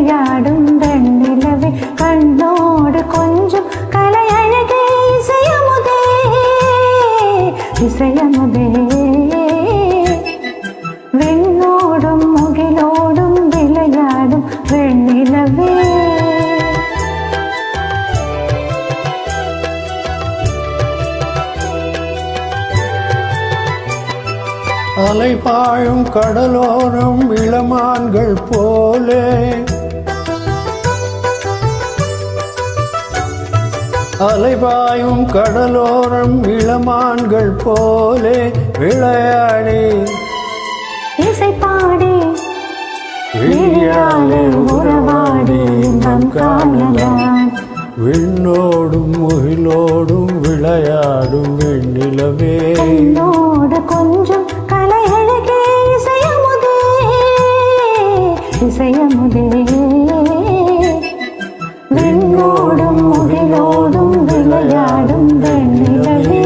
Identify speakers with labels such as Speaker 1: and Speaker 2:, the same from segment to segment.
Speaker 1: விளையாடும் வெண்ணிலவே கண்ணோடு கொஞ்சம் கலையழகே இசையமுதே இசையமுதே விண்ணோடும் முகிலோடும் விளையாடும் வெண்ணிலவே
Speaker 2: அலைபாயும் கடலோரம் இளமான்கள் போலே அலைபாயும் கடலோரம் இளமான்கள் போலே விளையாடி
Speaker 1: இசைப்பாடி விழியாலே உறவாடி இன்பம் காணலாம்
Speaker 2: விண்ணோடும் முகிலோடும் விளையாடும் வெண்ணிலவே
Speaker 1: என்னோடு கொஞ்சம் கலையழகே இசையமுதே இசையமுதே விண்ணோடும் முகிலோடும் விளையாடும் வெண்ணிலவே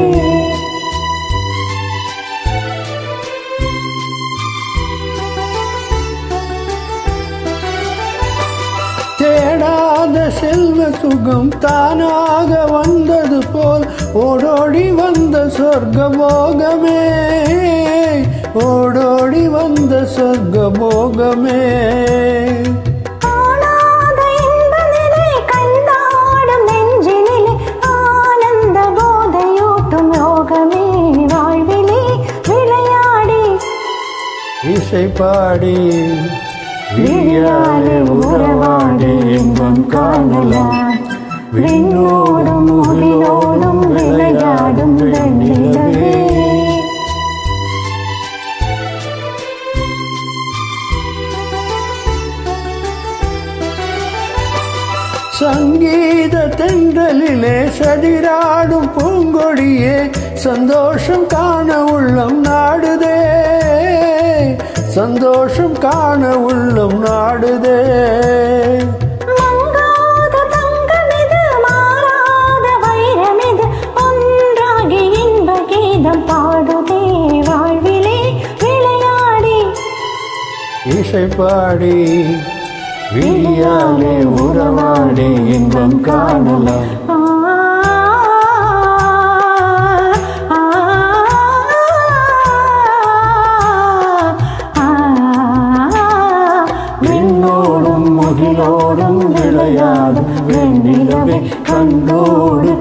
Speaker 2: தேடாத செல்வ சுகம் தானாக வந்தது போல் ஓடோடி வந்த சொர்க்க போகமே ஓடோடி வந்த சொர்க்க போகமே இசை பாடி விழியாலே உறவாடி இன்பம் காணலாம் விண்ணோடும் முகிலோடும் விளையாடும் வெண்ணிலவே சங்கீத தென்றலிலே சதிராடும் பூங்கொடியே சந்தோஷம் காண உள்ளம் நாடுதே சந்தோஷம் காண உள்ளம் நாடுதே
Speaker 1: மங்காத தங்கமிது மாறாத வைரமிது ஒன்றாகி இன்ப கீதம் பாடுதே வாழ்விலே விளையாடி
Speaker 2: இசை பாடி விழியாலே உறவாடி இன்பம் காணலாம் விண்ணோடும் முகிலோடும் விளையாடும் வெண்ணிலவே கண்ணோடு